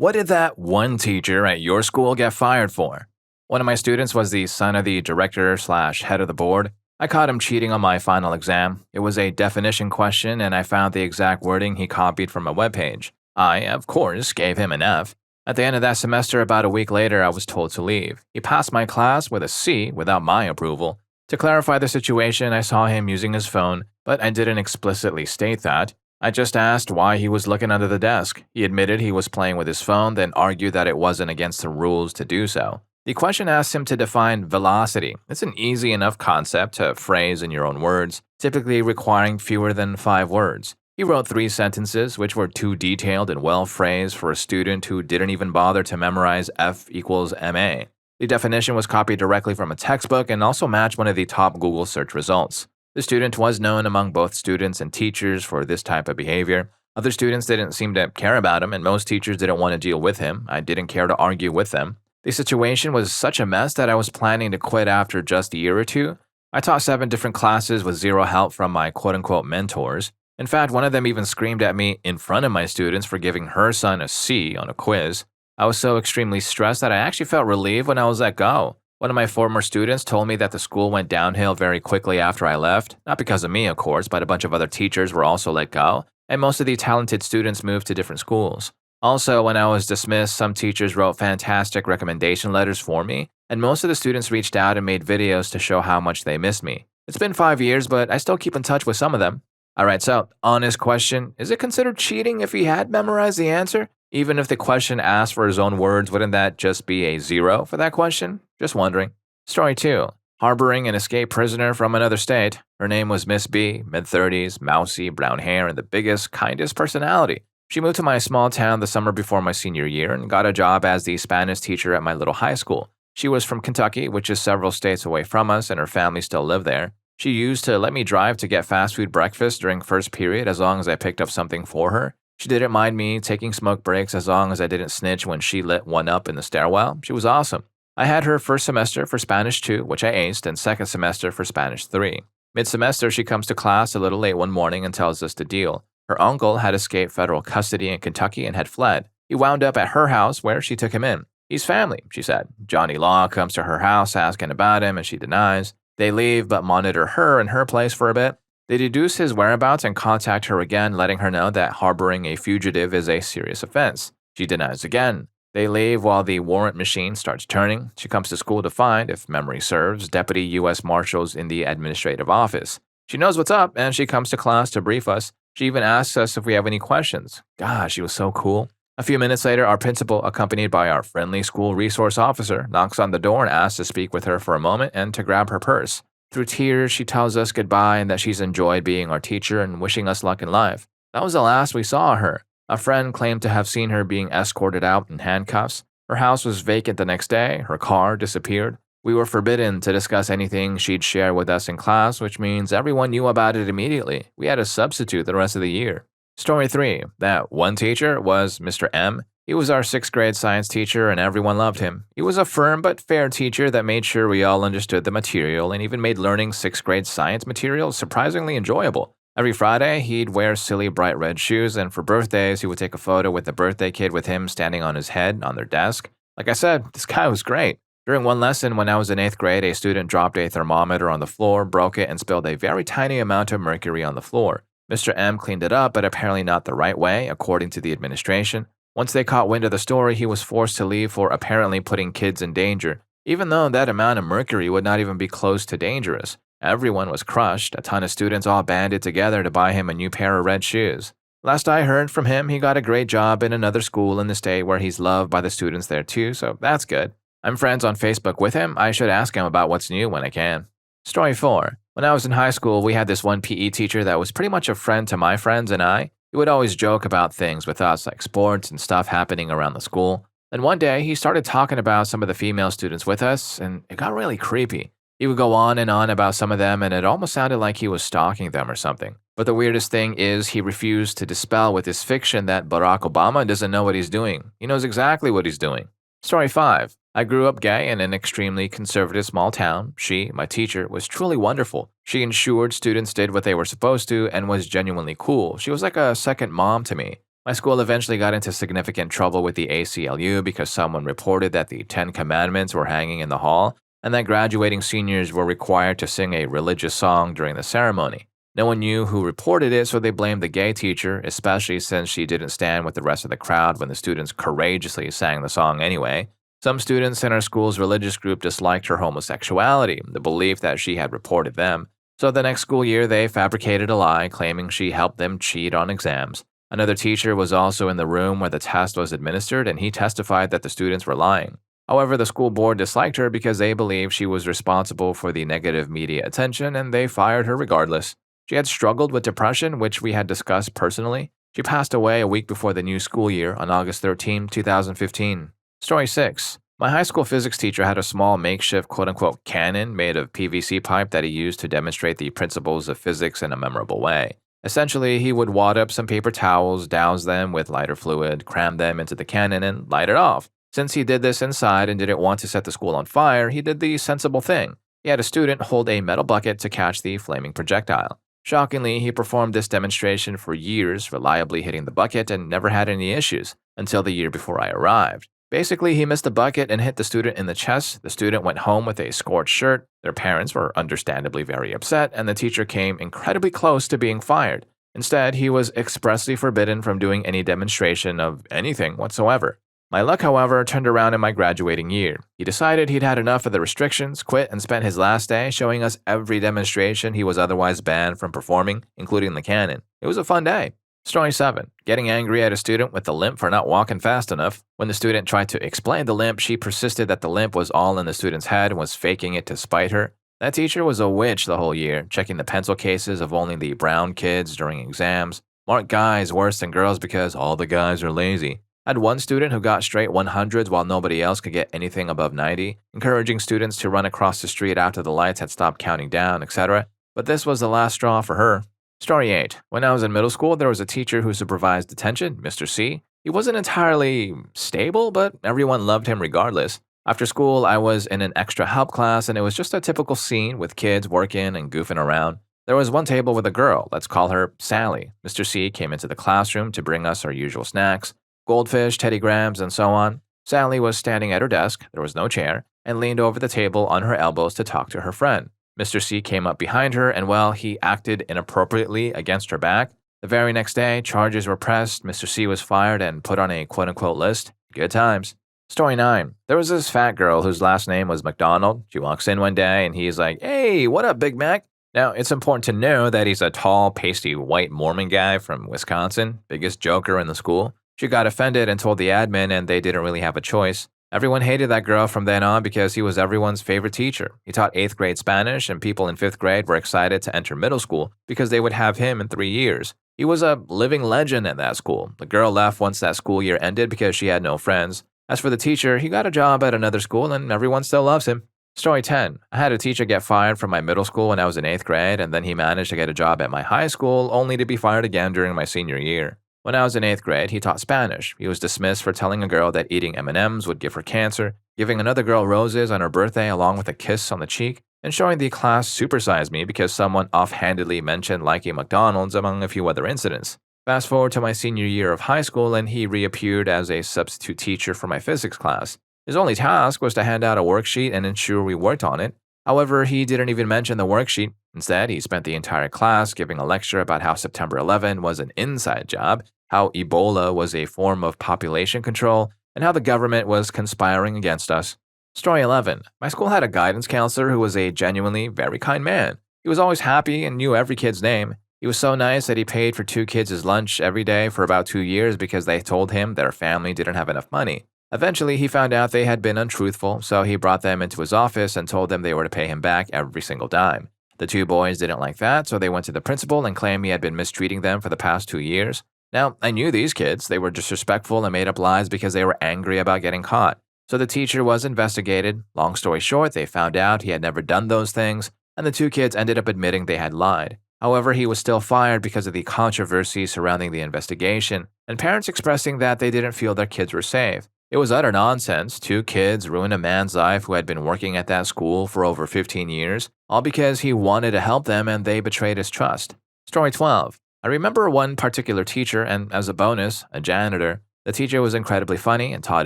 What did that one teacher at your school get fired for? One of my students was the son of the director slash head of the board. I caught him cheating on my final exam. It was a definition question, and I found the exact wording he copied from a webpage. I, of course, gave him an F. At the end of that semester, about a week later, I was told to leave. He passed my class with a C without my approval. To clarify the situation, I saw him using his phone, but I didn't explicitly state that. I just asked why he was looking under the desk. He admitted he was playing with his phone, then argued that it wasn't against the rules to do so. The question asked him to define velocity. It's an easy enough concept to phrase in your own words, typically requiring fewer than 5 words. He wrote 3 sentences, which were too detailed and well phrased for a student who didn't even bother to memorize F equals ma. The definition was copied directly from a textbook and also matched one of the top Google search results. The student was known among both students and teachers for this type of behavior. Other students didn't seem to care about him, and most teachers didn't want to deal with him. I didn't care to argue with them. The situation was such a mess that I was planning to quit after just a year or two. I taught 7 different classes with zero help from my quote-unquote mentors. In fact, one of them even screamed at me in front of my students for giving her son a C on a quiz. I was so extremely stressed that I actually felt relieved when I was let go. One of my former students told me that the school went downhill very quickly after I left, not because of me, of course, but a bunch of other teachers were also let go, and most of the talented students moved to different schools. Also, when I was dismissed, some teachers wrote fantastic recommendation letters for me, and most of the students reached out and made videos to show how much they missed me. It's been 5 years, but I still keep in touch with some of them. Alright, so, honest question, is it considered cheating if he had memorized the answer? Even if the question asked for his own words, wouldn't that just be a 0 for that question? Just wondering. Story 2. Harboring an escaped prisoner from another state. Her name was Miss B, mid-30s, mousy, brown hair, and the biggest, kindest personality. She moved to my small town the summer before my senior year and got a job as the Spanish teacher at my little high school. She was from Kentucky, which is several states away from us, and her family still lived there. She used to let me drive to get fast food breakfast during first period as long as I picked up something for her. She didn't mind me taking smoke breaks as long as I didn't snitch when she lit one up in the stairwell. She was awesome. I had her first semester for Spanish 2, which I aced, and second semester for Spanish 3. Mid-semester, she comes to class a little late one morning and tells us the deal. Her uncle had escaped federal custody in Kentucky and had fled. He wound up at her house where she took him in. He's family, she said. Johnny Law comes to her house asking about him, and she denies. They leave but monitor her and her place for a bit. They deduce his whereabouts and contact her again, letting her know that harboring a fugitive is a serious offense. She denies again. They leave while the warrant machine starts turning. She comes to school to find, if memory serves, Deputy U.S. Marshals in the administrative office. She knows what's up, and she comes to class to brief us. She even asks us if we have any questions. Gosh, she was so cool. A few minutes later, our principal, accompanied by our friendly school resource officer, knocks on the door and asks to speak with her for a moment and to grab her purse. Through tears, she tells us goodbye and that she's enjoyed being our teacher and wishing us luck in life. That was the last we saw of her. A friend claimed to have seen her being escorted out in handcuffs. Her house was vacant the next day. Her car disappeared. We were forbidden to discuss anything she'd share with us in class, which means everyone knew about it immediately. We had a substitute the rest of the year. Story 3. That one teacher was Mr. M. He was our 6th grade science teacher and everyone loved him. He was a firm but fair teacher that made sure we all understood the material and even made learning 6th grade science material surprisingly enjoyable. Every Friday, he'd wear silly bright red shoes, and for birthdays, he would take a photo with the birthday kid with him standing on his head on their desk. Like I said, this guy was great. During one lesson when I was in 8th grade, a student dropped a thermometer on the floor, broke it, and spilled a very tiny amount of mercury on the floor. Mr. M cleaned it up, but apparently not the right way, according to the administration. Once they caught wind of the story, he was forced to leave for apparently putting kids in danger, even though that amount of mercury would not even be close to dangerous. Everyone was crushed. A ton of students all banded together to buy him a new pair of red shoes. Last I heard from him, he got a great job in another school in the state where he's loved by the students there too, so that's good. I'm friends on Facebook with him. I should ask him about what's new when I can. Story 4. When I was in high school, we had this one PE teacher that was pretty much a friend to my friends and I. He would always joke about things with us, like sports and stuff happening around the school. Then one day, he started talking about some of the female students with us, and it got really creepy. He would go on and on about some of them, and it almost sounded like he was stalking them or something. But the weirdest thing is he refused to dispel with his fiction that Barack Obama doesn't know what he's doing. He knows exactly what he's doing. Story 5. I grew up gay in an extremely conservative small town. She, my teacher, was truly wonderful. She ensured students did what they were supposed to and was genuinely cool. She was like a second mom to me. My school eventually got into significant trouble with the ACLU because someone reported that the Ten Commandments were hanging in the hall and that graduating seniors were required to sing a religious song during the ceremony. No one knew who reported it, so they blamed the gay teacher, especially since she didn't stand with the rest of the crowd when the students courageously sang the song anyway. Some students in our school's religious group disliked her homosexuality, the belief that she had reported them, so the next school year they fabricated a lie claiming she helped them cheat on exams. Another teacher was also in the room where the test was administered, and he testified that the students were lying. However, the school board disliked her because they believed she was responsible for the negative media attention, and they fired her regardless. She had struggled with depression, which we had discussed personally. She passed away a week before the new school year on August 13, 2015. Story 6. My high school physics teacher had a small makeshift quote-unquote cannon made of PVC pipe that he used to demonstrate the principles of physics in a memorable way. Essentially, he would wad up some paper towels, douse them with lighter fluid, cram them into the cannon, and light it off. Since he did this inside and didn't want to set the school on fire, he did the sensible thing. He had a student hold a metal bucket to catch the flaming projectile. Shockingly, he performed this demonstration for years, reliably hitting the bucket and never had any issues, until the year before I arrived. Basically, he missed the bucket and hit the student in the chest. The student went home with a scorched shirt. Their parents were understandably very upset, and the teacher came incredibly close to being fired. Instead, he was expressly forbidden from doing any demonstration of anything whatsoever. My luck, however, turned around in my graduating year. He decided he'd had enough of the restrictions, quit, and spent his last day showing us every demonstration he was otherwise banned from performing, including the cannon. It was a fun day. Story 7. Getting angry at a student with a limp for not walking fast enough. When the student tried to explain the limp, she persisted that the limp was all in the student's head and was faking it to spite her. That teacher was a witch the whole year, checking the pencil cases of only the brown kids during exams. Marked guys worse than girls because all the guys are lazy. Had one student who got straight 100s while nobody else could get anything above 90, encouraging students to run across the street after the lights had stopped counting down, etc. But this was the last straw for her. Story 8. When I was in middle school, there was a teacher who supervised detention, Mr. C. He wasn't entirely stable, but everyone loved him regardless. After school, I was in an extra help class, and it was just a typical scene with kids working and goofing around. There was one table with a girl, let's call her Sally. Mr. C came into the classroom to bring us our usual snacks, goldfish, Teddy Grahams, and so on. Sally was standing at her desk, there was no chair, and leaned over the table on her elbows to talk to her friend. Mr. C came up behind her, and well, he acted inappropriately against her back. The very next day, charges were pressed, Mr. C was fired and put on a quote-unquote list. Good times. Story 9. There was this fat girl whose last name was McDonald. She walks in one day, and he's like, "Hey, what up, Big Mac?" Now, it's important to know that he's a tall, pasty, white Mormon guy from Wisconsin, biggest joker in the school. She got offended and told the admin, and they didn't really have a choice. Everyone hated that girl from then on because he was everyone's favorite teacher. He taught 8th grade Spanish, and people in 5th grade were excited to enter middle school because they would have him in 3 years. He was a living legend at that school. The girl left once that school year ended because she had no friends. As for the teacher, he got a job at another school, and everyone still loves him. Story 10. I had a teacher get fired from my middle school when I was in 8th grade, and then he managed to get a job at my high school, only to be fired again during my senior year. When I was in 8th grade, he taught Spanish. He was dismissed for telling a girl that eating M&Ms would give her cancer, giving another girl roses on her birthday along with a kiss on the cheek, and showing the class supersize me because someone offhandedly mentioned liking McDonald's among a few other incidents. Fast forward to my senior year of high school, and he reappeared as a substitute teacher for my physics class. His only task was to hand out a worksheet and ensure we worked on it. However, he didn't even mention the worksheet. Instead, he spent the entire class giving a lecture about how September 11 was an inside job, how Ebola was a form of population control, and how the government was conspiring against us. Story 11. My school had a guidance counselor who was a genuinely very kind man. He was always happy and knew every kid's name. He was so nice that he paid for 2 kids' lunch every day for about 2 years because they told him their family didn't have enough money. Eventually, he found out they had been untruthful, so he brought them into his office and told them they were to pay him back every single dime. The 2 boys didn't like that, so they went to the principal and claimed he had been mistreating them for the past 2 years. Now, I knew these kids. They were disrespectful and made up lies because they were angry about getting caught. So the teacher was investigated. Long story short, they found out he had never done those things, and the 2 kids ended up admitting they had lied. However, he was still fired because of the controversy surrounding the investigation, and parents expressing that they didn't feel their kids were safe. It was utter nonsense. 2 kids ruined a man's life who had been working at that school for over 15 years, all because he wanted to help them and they betrayed his trust. Story 12. I remember one particular teacher, and as a bonus, a janitor. The teacher was incredibly funny and taught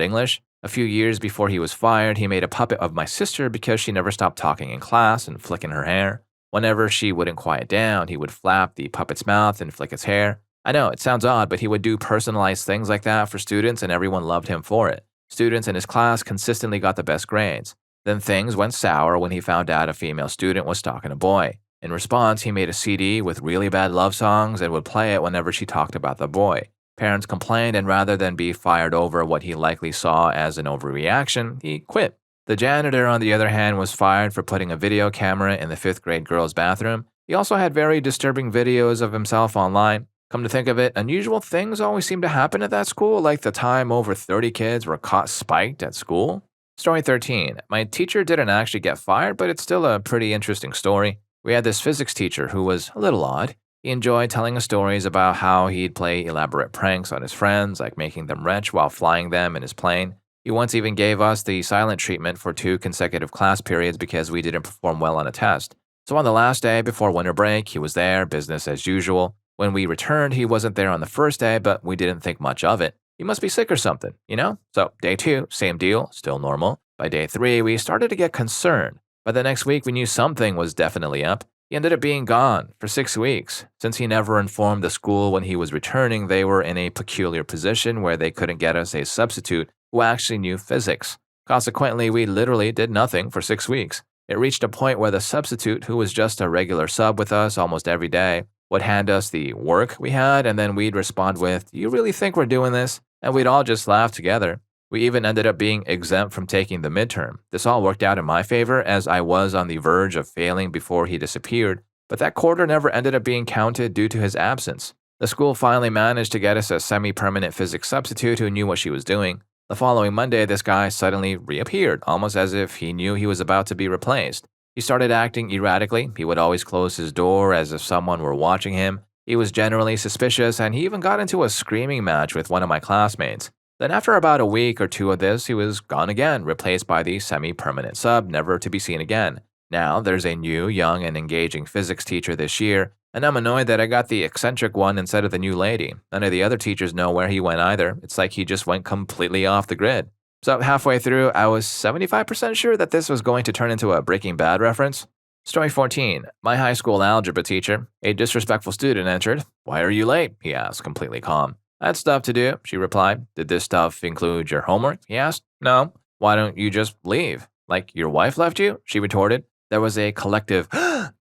English. A few years before he was fired, he made a puppet of my sister because she never stopped talking in class and flicking her hair. Whenever she wouldn't quiet down, he would flap the puppet's mouth and flick its hair. I know, it sounds odd, but he would do personalized things like that for students, and everyone loved him for it. Students in his class consistently got the best grades. Then things went sour when he found out a female student was stalking a boy. In response, he made a CD with really bad love songs and would play it whenever she talked about the boy. Parents complained, and rather than be fired over what he likely saw as an overreaction, he quit. The janitor, on the other hand, was fired for putting a video camera in the fifth grade girl's bathroom. He also had very disturbing videos of himself online. Come to think of it, unusual things always seem to happen at that school, like the time over 30 kids were caught spiked at school. Story 13. My teacher didn't actually get fired, but it's still a pretty interesting story. We had this physics teacher who was a little odd. He enjoyed telling us stories about how he'd play elaborate pranks on his friends, like making them retch while flying them in his plane. He once even gave us the silent treatment for 2 consecutive class periods because we didn't perform well on a test. So on the last day before winter break, he was there, business as usual. When we returned, he wasn't there on the first day, but we didn't think much of it. He must be sick or something, you know? So day 2, same deal, still normal. By day 3, we started to get concerned. By the next week, we knew something was definitely up. He ended up being gone for 6 weeks. Since he never informed the school when he was returning, they were in a peculiar position where they couldn't get us a substitute who actually knew physics. Consequently, we literally did nothing for 6 weeks. It reached a point where the substitute, who was just a regular sub with us almost every day, would hand us the work we had, and then we'd respond with, "Do you really think we're doing this?" And we'd all just laugh together. We even ended up being exempt from taking the midterm. This all worked out in my favor, as I was on the verge of failing before he disappeared, but that quarter never ended up being counted due to his absence. The school finally managed to get us a semi-permanent physics substitute who knew what she was doing. The following Monday, this guy suddenly reappeared, almost as if he knew he was about to be replaced. He started acting erratically. He would always close his door as if someone were watching him. He was generally suspicious, and he even got into a screaming match with one of my classmates. Then after about a week or 2 of this, he was gone again, replaced by the semi-permanent sub, never to be seen again. Now, there's a new, young, and engaging physics teacher this year, and I'm annoyed that I got the eccentric one instead of the new lady. None of the other teachers know where he went either. It's like he just went completely off the grid. So halfway through, I was 75% sure that this was going to turn into a Breaking Bad reference. Story 14. My high school algebra teacher, a disrespectful student, entered. "Why are you late?" he asked, completely calm. "I had stuff to do," she replied. "Did this stuff include your homework?" he asked. "No." "Why don't you just leave?" "Like your wife left you?" she retorted. There was a collective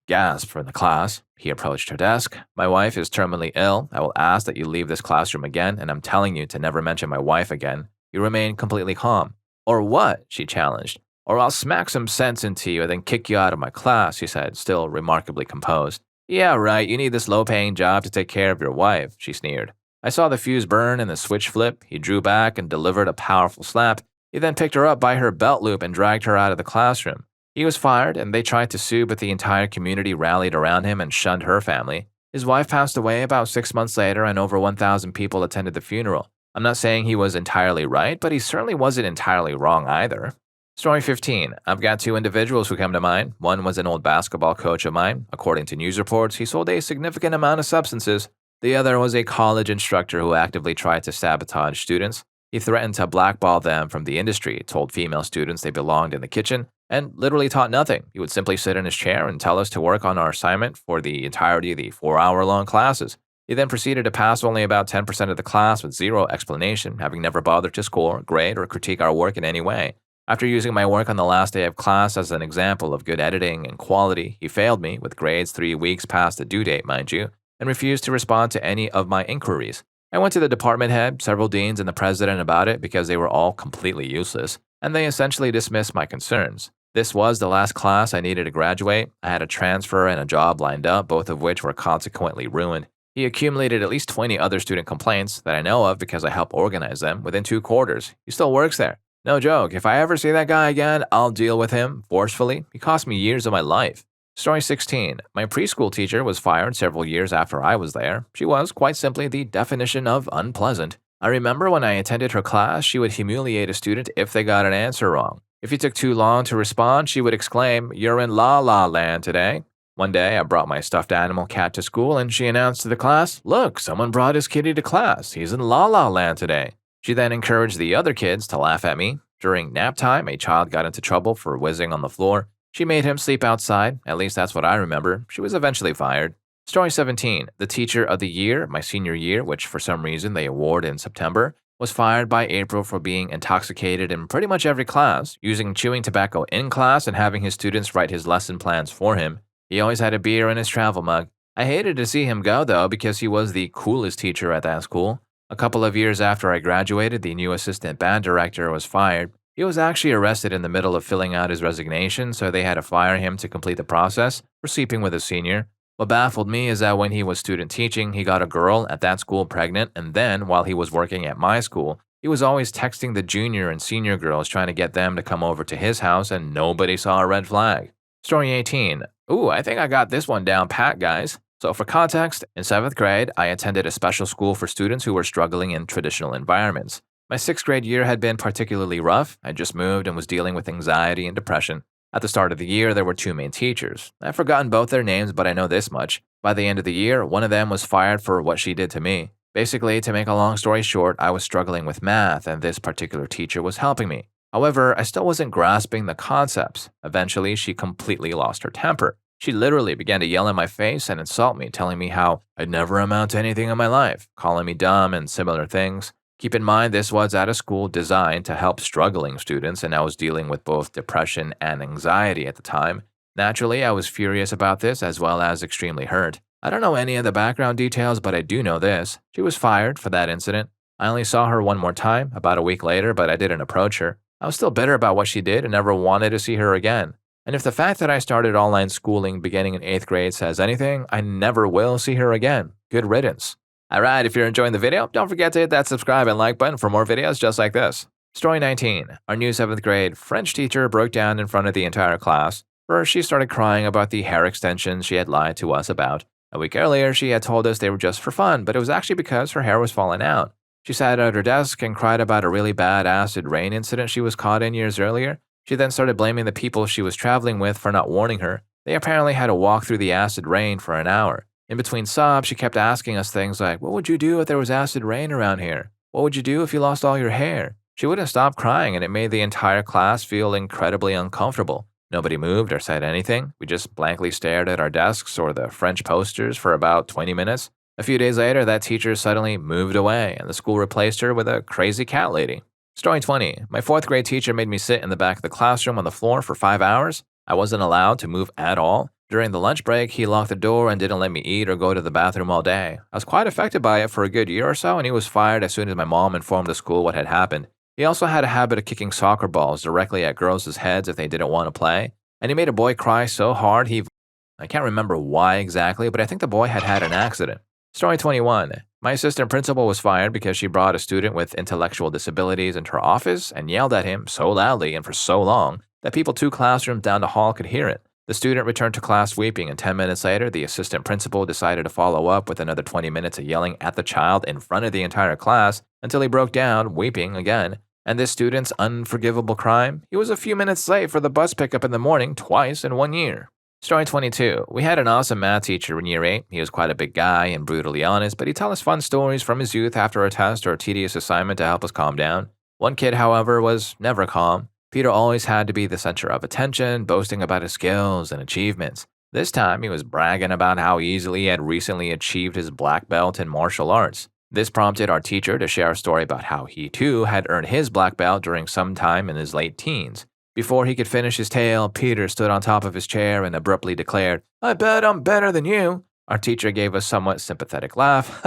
gasp from the class. He approached her desk. "My wife is terminally ill. I will ask that you leave this classroom again, and I'm telling you to never mention my wife again." He remained completely calm. "Or what?" she challenged. "Or I'll smack some sense into you and then kick you out of my class," he said, still remarkably composed. "Yeah, right, you need this low-paying job to take care of your wife," she sneered. I saw the fuse burn and the switch flip. He drew back and delivered a powerful slap. He then picked her up by her belt loop and dragged her out of the classroom. He was fired, and they tried to sue, but the entire community rallied around him and shunned her family. His wife passed away about 6 months later, and over 1,000 people attended the funeral. I'm not saying he was entirely right, but he certainly wasn't entirely wrong either. Story 15. I've got 2 individuals who come to mind. One was an old basketball coach of mine. According to news reports, he sold a significant amount of substances. The other was a college instructor who actively tried to sabotage students. He threatened to blackball them from the industry, told female students they belonged in the kitchen, and literally taught nothing. He would simply sit in his chair and tell us to work on our assignment for the entirety of the 4-hour-long classes. He then proceeded to pass only about 10% of the class with zero explanation, having never bothered to score, grade, or critique our work in any way. After using my work on the last day of class as an example of good editing and quality, he failed me, with grades 3 weeks past the due date, mind you, and refused to respond to any of my inquiries. I went to the department head, several deans, and the president about it because they were all completely useless, and they essentially dismissed my concerns. This was the last class I needed to graduate. I had a transfer and a job lined up, both of which were consequently ruined. He accumulated at least 20 other student complaints that I know of because I helped organize them within 2 quarters. He still works there. No joke, if I ever see that guy again, I'll deal with him forcefully. He cost me years of my life. Story 16. My preschool teacher was fired several years after I was there. She was, quite simply, the definition of unpleasant. I remember when I attended her class, she would humiliate a student if they got an answer wrong. If he took too long to respond, she would exclaim, "You're in la la land today." One day, I brought my stuffed animal cat to school and she announced to the class, "Look, someone brought his kitty to class. He's in La La Land today." She then encouraged the other kids to laugh at me. During nap time, a child got into trouble for whizzing on the floor. She made him sleep outside, at least that's what I remember. She was eventually fired. Story 17. The teacher of the year, my senior year, which for some reason they award in September, was fired by April for being intoxicated in pretty much every class, using chewing tobacco in class and having his students write his lesson plans for him. He always had a beer in his travel mug. I hated to see him go, though, because he was the coolest teacher at that school. A couple of years after I graduated, the new assistant band director was fired. He was actually arrested in the middle of filling out his resignation, so they had to fire him to complete the process for sleeping with a senior. What baffled me is that when he was student teaching, he got a girl at that school pregnant, and then, while he was working at my school, he was always texting the junior and senior girls trying to get them to come over to his house, and nobody saw a red flag. Story 18. Ooh, I think I got this one down pat, guys. So for context, in 7th grade, I attended a special school for students who were struggling in traditional environments. My 6th grade year had been particularly rough. I just moved and was dealing with anxiety and depression. At the start of the year, there were two main teachers. I've forgotten both their names, but I know this much. By the end of the year, one of them was fired for what she did to me. Basically, to make a long story short, I was struggling with math, and this particular teacher was helping me. However, I still wasn't grasping the concepts. Eventually, she completely lost her temper. She literally began to yell in my face and insult me, telling me how I'd never amount to anything in my life, calling me dumb and similar things. Keep in mind, this was at a school designed to help struggling students, and I was dealing with both depression and anxiety at the time. Naturally, I was furious about this as well as extremely hurt. I don't know any of the background details, but I do know this. She was fired for that incident. I only saw her one more time, about a week later, but I didn't approach her. I was still bitter about what she did and never wanted to see her again. And if the fact that I started online schooling beginning in 8th grade says anything, I never will see her again. Good riddance. Alright, if you're enjoying the video, don't forget to hit that subscribe and like button for more videos just like this. Story 19. Our new 7th grade French teacher broke down in front of the entire class. First, she started crying about the hair extensions she had lied to us about. A week earlier, she had told us they were just for fun, but it was actually because her hair was falling out. She sat at her desk and cried about a really bad acid rain incident she was caught in years earlier. She then started blaming the people she was traveling with for not warning her. They apparently had to walk through the acid rain for an hour. In between sobs, she kept asking us things like, "What would you do if there was acid rain around here? What would you do if you lost all your hair?" She wouldn't stop crying, and it made the entire class feel incredibly uncomfortable. Nobody moved or said anything. We just blankly stared at our desks or the French posters for about 20 minutes. A few days later, that teacher suddenly moved away, and the school replaced her with a crazy cat lady. Story 20. My 4th grade teacher made me sit in the back of the classroom on the floor for 5 hours. I wasn't allowed to move at all. During the lunch break, he locked the door and didn't let me eat or go to the bathroom all day. I was quite affected by it for a good year or so, and he was fired as soon as my mom informed the school what had happened. He also had a habit of kicking soccer balls directly at girls' heads if they didn't want to play, and he made a boy cry so hard I can't remember why exactly, but I think the boy had had an accident. Story 21. My assistant principal was fired because she brought a student with intellectual disabilities into her office and yelled at him so loudly and for so long that people 2 classrooms down the hall could hear it. The student returned to class weeping, and 10 minutes later, the assistant principal decided to follow up with another 20 minutes of yelling at the child in front of the entire class until he broke down, weeping again. And this student's unforgivable crime? He was a few minutes late for the bus pickup in the morning twice in 1 year. Story 22. We had an awesome math teacher in year 8. He was quite a big guy and brutally honest, but he'd tell us fun stories from his youth after a test or a tedious assignment to help us calm down. One kid, however, was never calm. Peter always had to be the center of attention, boasting about his skills and achievements. This time, he was bragging about how easily he had recently achieved his black belt in martial arts. This prompted our teacher to share a story about how he too had earned his black belt during some time in his late teens. Before he could finish his tale, Peter stood on top of his chair and abruptly declared, "I bet I'm better than you." Our teacher gave a somewhat sympathetic laugh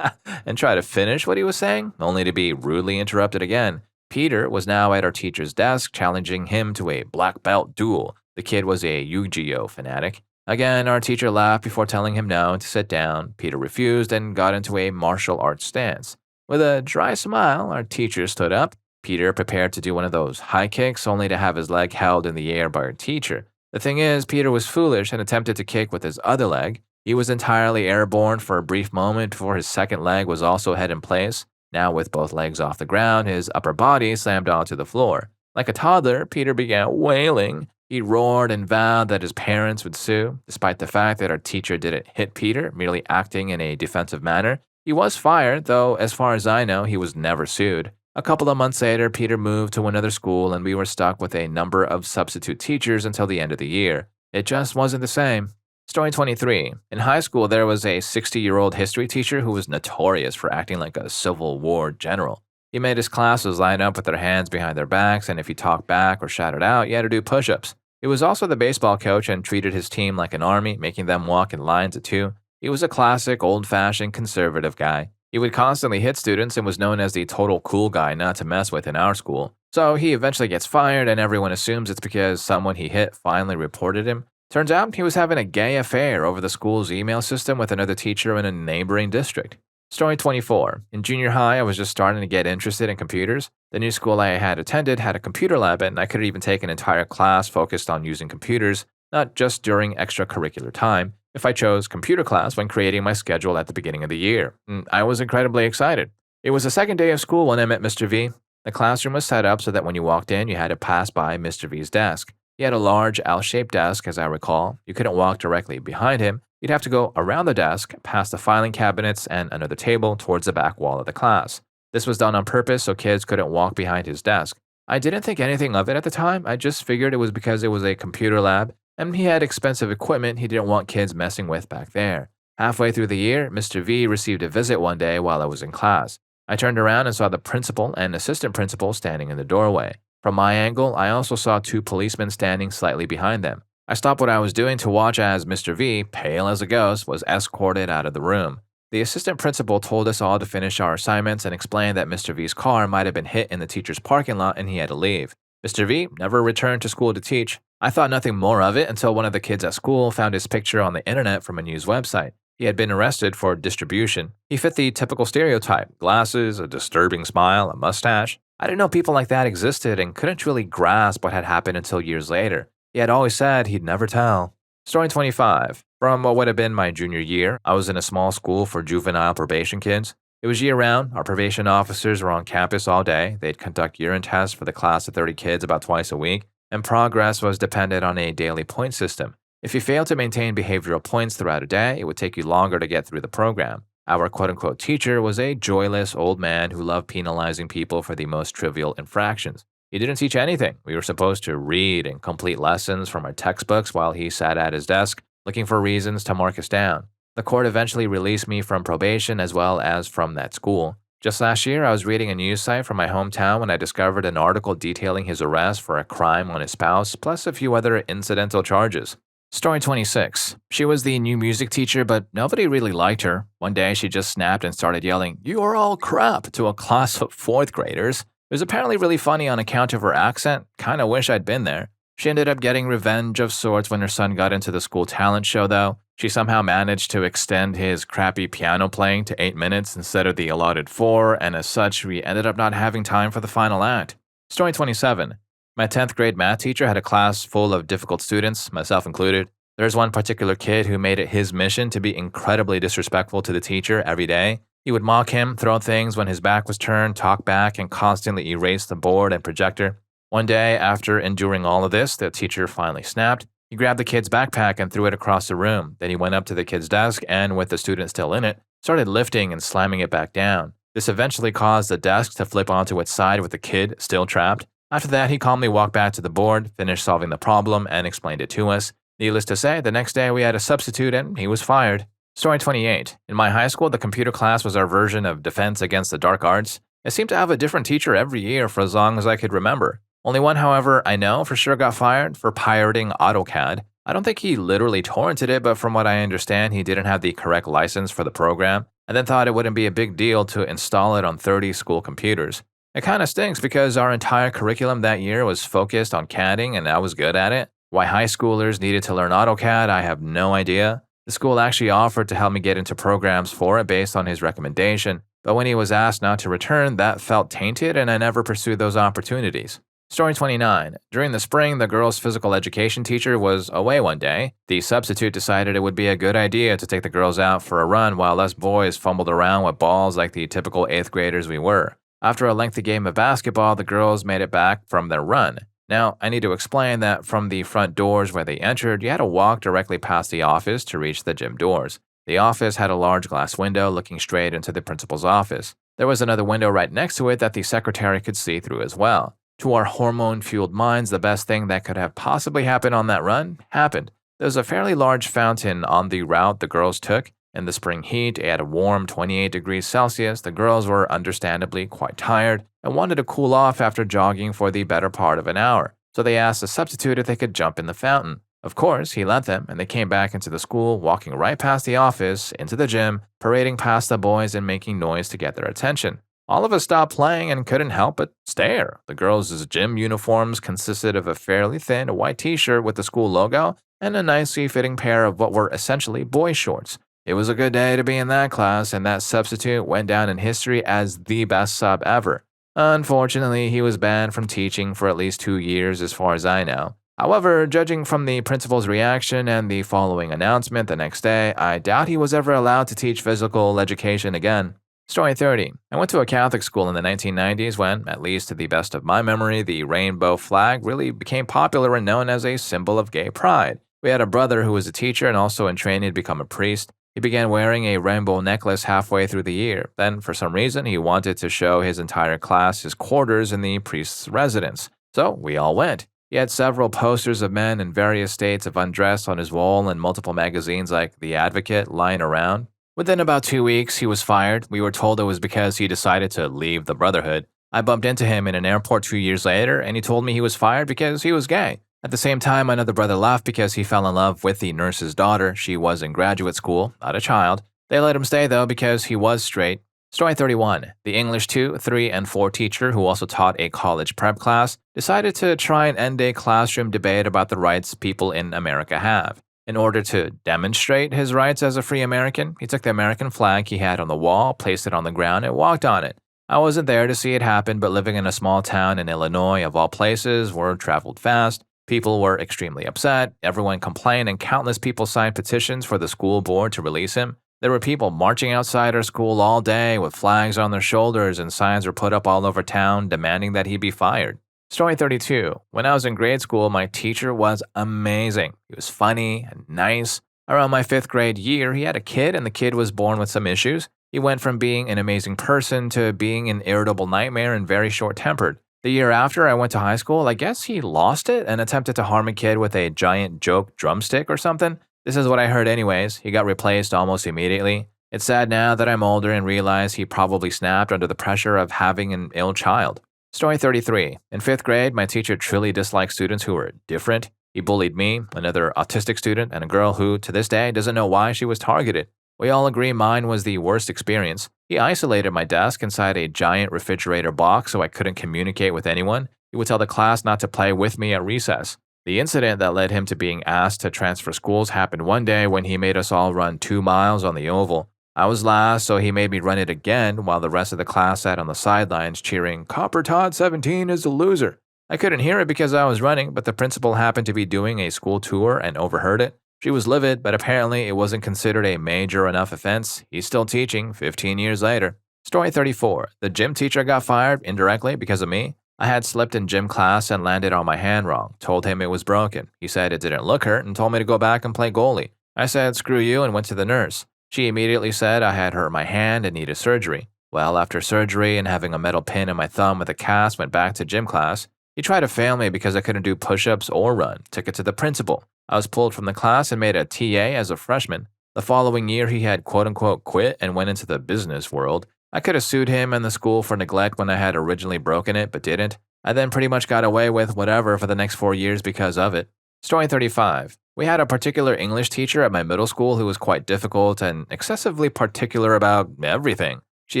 and tried to finish what he was saying, only to be rudely interrupted again. Peter was now at our teacher's desk, challenging him to a black belt duel. The kid was a Yu-Gi-Oh fanatic. Again, our teacher laughed before telling him no to sit down. Peter refused and got into a martial arts stance. With a dry smile, our teacher stood up. Peter prepared to do one of those high kicks, only to have his leg held in the air by our teacher. The thing is, Peter was foolish and attempted to kick with his other leg. He was entirely airborne for a brief moment before his second leg was also head in place. Now, with both legs off the ground, his upper body slammed onto the floor. Like a toddler, Peter began wailing. He roared and vowed that his parents would sue, despite the fact that our teacher didn't hit Peter, merely acting in a defensive manner. He was fired, though, as far as I know, he was never sued. A couple of months later, Peter moved to another school, and we were stuck with a number of substitute teachers until the end of the year. It just wasn't the same. Story 23. In high school, there was a 60-year-old history teacher who was notorious for acting like a Civil War general. He made his classes line up with their hands behind their backs, and if you talked back or shouted out, you had to do push-ups. He was also the baseball coach and treated his team like an army, making them walk in lines of two. He was a classic, old-fashioned conservative guy. He would constantly hit students and was known as the total cool guy not to mess with in our school. So he eventually gets fired, and everyone assumes it's because someone he hit finally reported him. Turns out he was having a gay affair over the school's email system with another teacher in a neighboring district. Story 24. In junior high, I was just starting to get interested in computers. The new school I had attended had a computer lab, and I could even take an entire class focused on using computers, not just during extracurricular time, if I chose computer class when creating my schedule at the beginning of the year. I was incredibly excited. It was the second day of school when I met Mr. V. The classroom was set up so that when you walked in, you had to pass by Mr. V's desk. He had a large L-shaped desk, as I recall. You couldn't walk directly behind him. You'd have to go around the desk, past the filing cabinets and another table towards the back wall of the class. This was done on purpose so kids couldn't walk behind his desk. I didn't think anything of it at the time. I just figured it was because it was a computer lab, and he had expensive equipment he didn't want kids messing with back there. Halfway through the year, Mr. V received a visit one day while I was in class. I turned around and saw the principal and assistant principal standing in the doorway. From my angle, I also saw two policemen standing slightly behind them. I stopped what I was doing to watch as Mr. V, pale as a ghost, was escorted out of the room. The assistant principal told us all to finish our assignments and explained that Mr. V's car might have been hit in the teacher's parking lot and he had to leave. Mr. V never returned to school to teach. I thought nothing more of it until one of the kids at school found his picture on the internet from a news website. He had been arrested for distribution. He fit the typical stereotype: glasses, a disturbing smile, a mustache. I didn't know people like that existed and couldn't really grasp what had happened until years later. He had always said he'd never tell. Story 25. From what would have been my junior year, I was in a small school for juvenile probation kids. It was year-round. Our probation officers were on campus all day. They'd conduct urine tests for the class of 30 kids about twice a week, and progress was dependent on a daily point system. If you failed to maintain behavioral points throughout a day, it would take you longer to get through the program. Our quote-unquote teacher was a joyless old man who loved penalizing people for the most trivial infractions. He didn't teach anything. We were supposed to read and complete lessons from our textbooks while he sat at his desk, looking for reasons to mark us down. The court eventually released me from probation as well as from that school. Just last year, I was reading a news site from my hometown when I discovered an article detailing his arrest for a crime on his spouse, plus a few other incidental charges. Story 26. She was the new music teacher, but nobody really liked her. One day, she just snapped and started yelling, "You are all crap," to a class of 4th graders. It was apparently really funny on account of her accent. Kinda wish I'd been there. She ended up getting revenge of sorts when her son got into the school talent show, though. She somehow managed to extend his crappy piano playing to 8 minutes instead of the allotted 4, and as such, we ended up not having time for the final act. Story 27. My 10th grade math teacher had a class full of difficult students, myself included. There's one particular kid who made it his mission to be incredibly disrespectful to the teacher every day. He would mock him, throw things when his back was turned, talk back, and constantly erase the board and projector. One day, after enduring all of this, the teacher finally snapped. He grabbed the kid's backpack and threw it across the room. Then he went up to the kid's desk and, with the student still in it, started lifting and slamming it back down. This eventually caused the desk to flip onto its side with the kid still trapped. After that, he calmly walked back to the board, finished solving the problem, and explained it to us. Needless to say, the next day we had a substitute and he was fired. Story 28. In my high school, the computer class was our version of Defense Against the Dark Arts. I seemed to have a different teacher every year for as long as I could remember. Only one, however, I know for sure got fired for pirating AutoCAD. I don't think he literally torrented it, but from what I understand, he didn't have the correct license for the program, and then thought it wouldn't be a big deal to install it on 30 school computers. It kinda stinks because our entire curriculum that year was focused on CADing and I was good at it. Why high schoolers needed to learn AutoCAD, I have no idea. The school actually offered to help me get into programs for it based on his recommendation, but when he was asked not to return, that felt tainted and I never pursued those opportunities. Story 29. During the spring, the girls' physical education teacher was away one day. The substitute decided it would be a good idea to take the girls out for a run while us boys fumbled around with balls like the typical 8th graders we were. After a lengthy game of basketball, the girls made it back from their run. Now, I need to explain that from the front doors where they entered, you had to walk directly past the office to reach the gym doors. The office had a large glass window looking straight into the principal's office. There was another window right next to it that the secretary could see through as well. To our hormone fueled minds, the best thing that could have possibly happened on that run happened. There was a fairly large fountain on the route the girls took. In the spring heat, at a warm 28 degrees Celsius, the girls were understandably quite tired and wanted to cool off after jogging for the better part of an hour, so they asked the substitute if they could jump in the fountain. Of course, he let them, and they came back into the school, walking right past the office, into the gym, parading past the boys and making noise to get their attention. All of us stopped playing and couldn't help but stare. The girls' gym uniforms consisted of a fairly thin white t-shirt with the school logo and a nicely fitting pair of what were essentially boy shorts. It was a good day to be in that class, and that substitute went down in history as the best sub ever. Unfortunately, he was banned from teaching for at least 2 years as far as I know. However, judging from the principal's reaction and the following announcement the next day, I doubt he was ever allowed to teach physical education again. Story 30. I went to a Catholic school in the 1990s when, at least to the best of my memory, the rainbow flag really became popular and known as a symbol of gay pride. We had a brother who was a teacher and also in training to become a priest. He began wearing a rainbow necklace halfway through the year. Then, for some reason, he wanted to show his entire class his quarters in the priest's residence. So, we all went. He had several posters of men in various states of undress on his wall and multiple magazines like The Advocate lying around. Within about 2 weeks, he was fired. We were told it was because he decided to leave the Brotherhood. I bumped into him in an airport 2 years later, and he told me he was fired because he was gay. At the same time, another brother left because he fell in love with the nurse's daughter. She was in graduate school, not a child. They let him stay, though, because he was straight. Story 31. The English 2, 3, and 4 teacher, who also taught a college prep class, decided to try and end a classroom debate about the rights people in America have. In order to demonstrate his rights as a free American, he took the American flag he had on the wall, placed it on the ground, and walked on it. I wasn't there to see it happen, but living in a small town in Illinois, of all places, word traveled fast. People were extremely upset, everyone complained, and countless people signed petitions for the school board to release him. There were people marching outside our school all day with flags on their shoulders, and signs were put up all over town demanding that he be fired. Story 32. When I was in grade school, my teacher was amazing. He was funny and nice. Around my 5th grade year, he had a kid, and the kid was born with some issues. He went from being an amazing person to being an irritable nightmare and very short-tempered. The year after I went to high school, I guess he lost it and attempted to harm a kid with a giant joke drumstick or something. This is what I heard anyways. He got replaced almost immediately. It's sad now that I'm older and realize he probably snapped under the pressure of having an ill child. Story 33. In 5th grade, my teacher truly disliked students who were different. He bullied me, another autistic student, and a girl who, to this day, doesn't know why she was targeted. We all agree mine was the worst experience. He isolated my desk inside a giant refrigerator box so I couldn't communicate with anyone. He would tell the class not to play with me at recess. The incident that led him to being asked to transfer schools happened one day when he made us all run 2 miles on the oval. I was last, so he made me run it again while the rest of the class sat on the sidelines cheering, "Copper Todd 17 is a loser." I couldn't hear it because I was running, but the principal happened to be doing a school tour and overheard it. She was livid, but apparently it wasn't considered a major enough offense. He's still teaching 15 years later. Story 34. The gym teacher got fired indirectly because of me. I had slipped in gym class and landed on my hand wrong. Told him it was broken. He said it didn't look hurt and told me to go back and play goalie. I said screw you and went to the nurse. She immediately said I had hurt my hand and needed surgery. Well, after surgery and having a metal pin in my thumb with a cast, went back to gym class. He tried to fail me because I couldn't do push-ups or run. Took it to the principal. I was pulled from the class and made a TA as a freshman. The following year, he had quote-unquote quit and went into the business world. I could have sued him and the school for neglect when I had originally broken it, but didn't. I then pretty much got away with whatever for the next 4 years because of it. Story 35. We had a particular English teacher at my middle school who was quite difficult and excessively particular about everything. She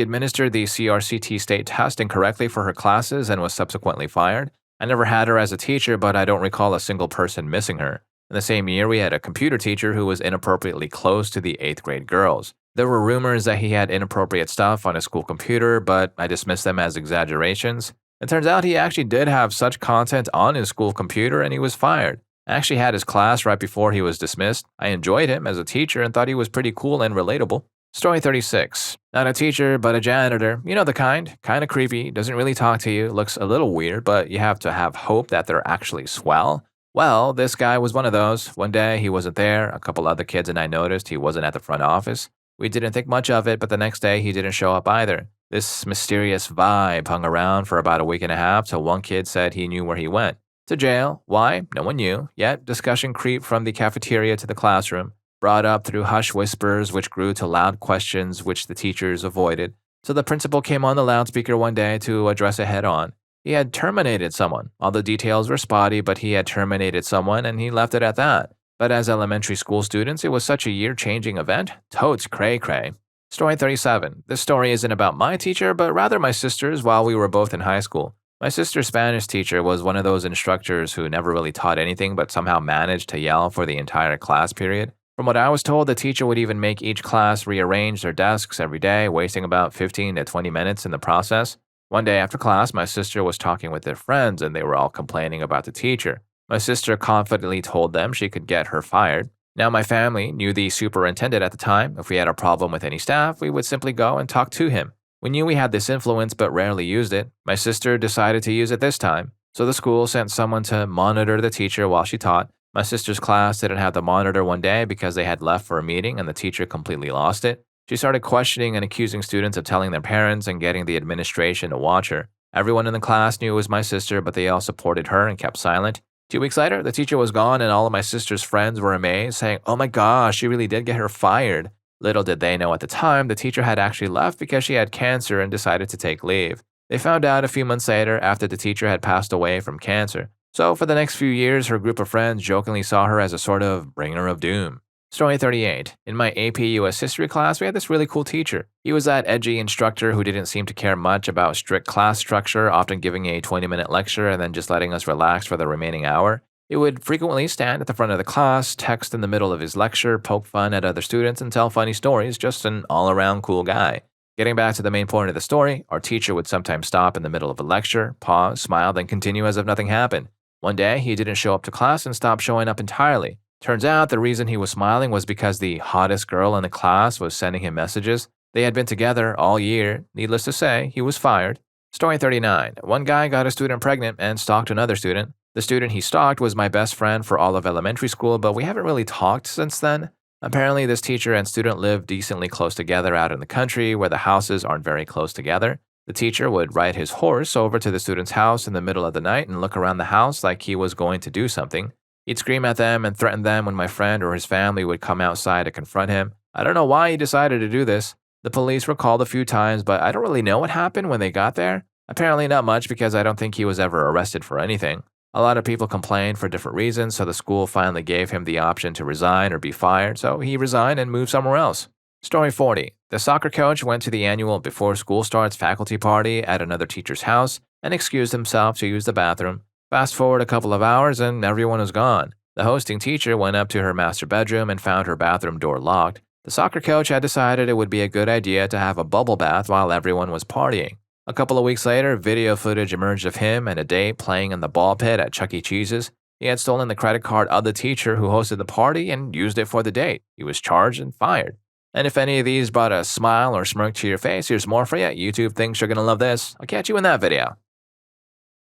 administered the CRCT state test incorrectly for her classes and was subsequently fired. I never had her as a teacher, but I don't recall a single person missing her. In the same year, we had a computer teacher who was inappropriately close to the 8th grade girls. There were rumors that he had inappropriate stuff on his school computer, but I dismissed them as exaggerations. It turns out he actually did have such content on his school computer and he was fired. I actually had his class right before he was dismissed. I enjoyed him as a teacher and thought he was pretty cool and relatable. Story 36. Not a teacher, but a janitor. You know the kind. Kind of creepy, doesn't really talk to you, looks a little weird, but you have to have hope that they're actually swell. Well, this guy was one of those. One day he wasn't there. A couple other kids and I noticed he wasn't at the front office. We didn't think much of it, but the next day he didn't show up either. This mysterious vibe hung around for about a week and a half till one kid said he knew where he went. To jail. Why? No one knew. Yet, discussion creeped from the cafeteria to the classroom, brought up through hushed whispers which grew to loud questions which the teachers avoided. So the principal came on the loudspeaker one day to address it head on. He had terminated someone. All the details were spotty, but he had terminated someone and he left it at that. But as elementary school students, it was such a year-changing event. Totes cray-cray. Story 37. This story isn't about my teacher, but rather my sister's while we were both in high school. My sister's Spanish teacher was one of those instructors who never really taught anything but somehow managed to yell for the entire class period. From what I was told, the teacher would even make each class rearrange their desks every day, wasting about 15 to 20 minutes in the process. One day after class, my sister was talking with their friends and they were all complaining about the teacher. My sister confidently told them she could get her fired. Now, my family knew the superintendent at the time. If we had a problem with any staff, we would simply go and talk to him. We knew we had this influence but rarely used it. My sister decided to use it this time. So the school sent someone to monitor the teacher while she taught. My sister's class didn't have the monitor one day because they had left for a meeting and the teacher completely lost it. She started questioning and accusing students of telling their parents and getting the administration to watch her. Everyone in the class knew it was my sister, but they all supported her and kept silent. 2 weeks later, the teacher was gone and all of my sister's friends were amazed, saying, "Oh my gosh, she really did get her fired." Little did they know at the time, the teacher had actually left because she had cancer and decided to take leave. They found out a few months later after the teacher had passed away from cancer. So for the next few years, her group of friends jokingly saw her as a sort of bringer of doom. Story 38. In my AP US history class, we had this really cool teacher. He was that edgy instructor who didn't seem to care much about strict class structure, often giving a 20-minute lecture and then just letting us relax for the remaining hour. He would frequently stand at the front of the class, text in the middle of his lecture, poke fun at other students, and tell funny stories, just an all-around cool guy. Getting back to the main point of the story, our teacher would sometimes stop in the middle of a lecture, pause, smile, then continue as if nothing happened. One day, he didn't show up to class and stopped showing up entirely. Turns out the reason he was smiling was because the hottest girl in the class was sending him messages. They had been together all year. Needless to say, he was fired. Story 39. One guy got a student pregnant and stalked another student. The student he stalked was my best friend for all of elementary school, but we haven't really talked since then. Apparently, this teacher and student lived decently close together out in the country where the houses aren't very close together. The teacher would ride his horse over to the student's house in the middle of the night and look around the house like he was going to do something. He'd scream at them and threaten them when my friend or his family would come outside to confront him. I don't know why he decided to do this. The police were called a few times, but I don't really know what happened when they got there. Apparently not much because I don't think he was ever arrested for anything. A lot of people complained for different reasons, so the school finally gave him the option to resign or be fired, so he resigned and moved somewhere else. Story 40. The soccer coach went to the annual before school starts faculty party at another teacher's house and excused himself to use the bathroom. Fast forward a couple of hours and everyone was gone. The hosting teacher went up to her master bedroom and found her bathroom door locked. The soccer coach had decided it would be a good idea to have a bubble bath while everyone was partying. A couple of weeks later, video footage emerged of him and a date playing in the ball pit at Chuck E. Cheese's. He had stolen the credit card of the teacher who hosted the party and used it for the date. He was charged and fired. And if any of these brought a smile or smirk to your face, here's more for you. YouTube thinks you're going to love this. I'll catch you in that video.